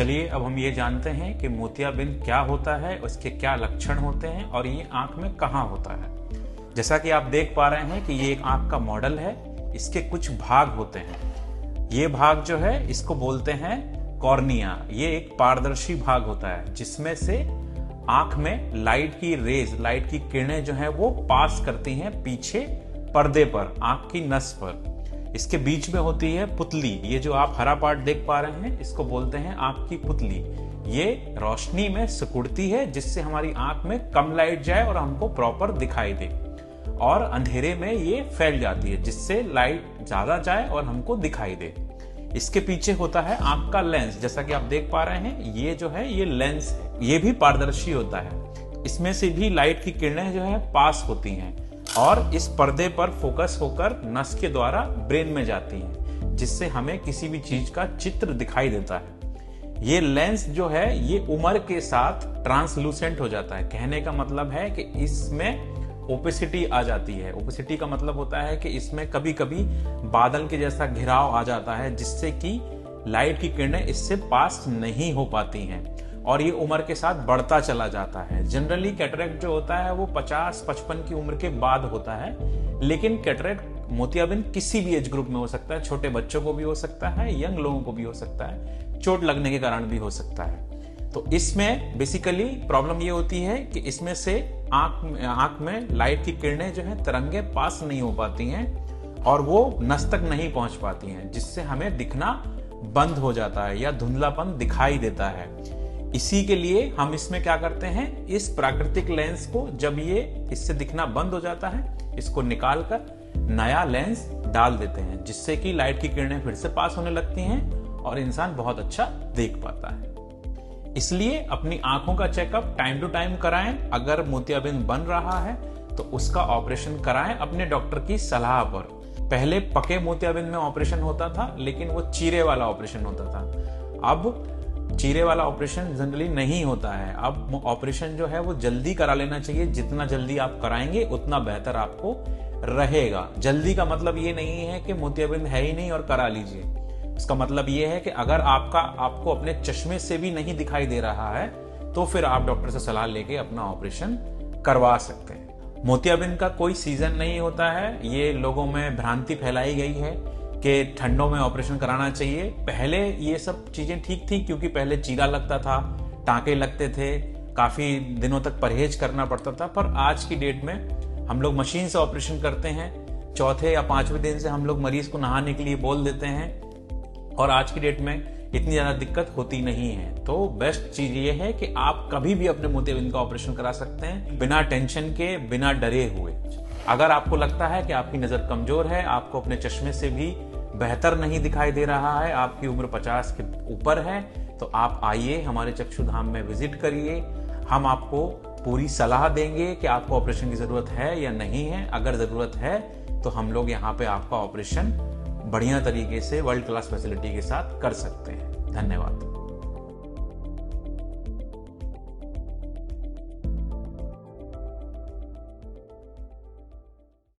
चलिए अब हम ये जानते हैं कि मोतियाबिंद क्या होता है, उसके क्या लक्षण होते हैं और ये आंख में कहाँ होता है। जैसा कि आप देख पा रहे हैं कि ये एक आंख का मॉडल है, इसके कुछ भाग होते हैं। ये भाग जो है इसको बोलते हैं कॉर्निया। ये एक पारदर्शी भाग होता है जिसमें से आंख में लाइट की रेज, लाइट की किरणें जो है वो पास करती हैं पीछे पर्दे पर, आंख की नस पर। इसके बीच में होती है पुतली। ये जो आप हरा पार्ट देख पा रहे हैं इसको बोलते हैं आंख की पुतली। ये रोशनी में सिकुड़ती है जिससे हमारी आंख में कम लाइट जाए और हमको प्रॉपर दिखाई दे, और अंधेरे में ये फैल जाती है जिससे लाइट ज्यादा जाए और हमको दिखाई दे। इसके पीछे होता है आंख का लेंस। जैसा कि आप देख पा रहे हैं ये जो है ये लेंस है, ये भी पारदर्शी होता है। इसमें से भी लाइट की किरणें जो है पास होती हैं और इस पर्दे पर फोकस होकर नस के द्वारा ब्रेन में जाती हैं, जिससे हमें किसी भी चीज का चित्र दिखाई देता है। ये लेंस जो है ये उम्र के साथ ट्रांसलूसेंट हो जाता है। कहने का मतलब है कि इसमें ओपेसिटी आ जाती है। ओपेसिटी का मतलब होता है कि इसमें कभी कभी बादल के जैसा घिराव आ जाता है जिससे कि लाइट की किरणें इससे पास नहीं हो पाती हैं और ये उम्र के साथ बढ़ता चला जाता है। जनरली कैटरेक्ट जो होता है वो 50-55 की उम्र के बाद होता है, लेकिन कैटरेक्ट मोतियाबिंद किसी भी एज ग्रुप में हो सकता है। छोटे बच्चों को भी हो सकता है, यंग लोगों को भी हो सकता है, चोट लगने के कारण भी हो सकता है। तो इसमें बेसिकली प्रॉब्लम ये होती है कि इसमें से आंख में लाइट की किरणें जो है तरंगे पास नहीं हो पाती हैं और वो नस तक नहीं पहुंच पाती हैं, जिससे हमें दिखना बंद हो जाता है या धुंधलापन दिखाई देता है। इसी के लिए हम इसमें क्या करते हैं, इस प्राकृतिक लेंस को जब ये इससे दिखना बंद हो जाता है इसको निकालकर नया लेंस डाल देते हैं, जिससे कि लाइट की किरणें फिर से पास होने लगती हैं और इंसान बहुत अच्छा देख पाता है। इसलिए अपनी आंखों का चेकअप टाइम टू टाइम कराएं। अगर मोतियाबिंद बन रहा है तो उसका ऑपरेशन कराएं अपने डॉक्टर की सलाह पर। पहले पके मोतियाबिंद में ऑपरेशन होता था, लेकिन वो चीरे वाला ऑपरेशन होता था। अब चीरे वाला ऑपरेशन जनरली नहीं होता है। अब ऑपरेशन जो है वो जल्दी करा लेना चाहिए। जितना जल्दी आप कराएंगे उतना बेहतर आपको रहेगा। जल्दी का मतलब ये नहीं है कि मोतियाबिंद है ही नहीं और करा लीजिए। इसका मतलब ये है कि अगर आपको अपने चश्मे से भी नहीं दिखाई दे रहा है तो फिर आप डॉक्टर से सलाह लेके अपना ऑपरेशन करवा सकते हैं। मोतियाबिंद का कोई सीजन नहीं होता है। ये लोगों में भ्रांति फैलाई गई है कि ठंडों में ऑपरेशन कराना चाहिए। पहले ये सब चीजें ठीक थी, क्योंकि पहले चीरा लगता था, टांके लगते थे, काफी दिनों तक परहेज करना पड़ता था। पर आज की डेट में हम लोग मशीन से ऑपरेशन करते हैं। चौथे या 5वें दिन से हम लोग मरीज को नहाने के लिए बोल देते हैं और आज की डेट में इतनी ज्यादा दिक्कत होती नहीं है। तो बेस्ट चीज ये है कि आप कभी भी अपने मोतियाबिंद का ऑपरेशन करा सकते हैं बिना टेंशन के, बिना डरे हुए। अगर आपको लगता है कि आपकी नजर कमजोर है, आपको अपने चश्मे से भी बेहतर नहीं दिखाई दे रहा है, आपकी उम्र 50 के ऊपर है, तो आप आइए हमारे चक्षुधाम में विजिट करिए। हम आपको पूरी सलाह देंगे कि आपको ऑपरेशन की जरूरत है या नहीं है। अगर जरूरत है तो हम लोग यहाँ पे आपका ऑपरेशन बढ़िया तरीके से वर्ल्ड क्लास फैसिलिटी के साथ कर सकते हैं। धन्यवाद।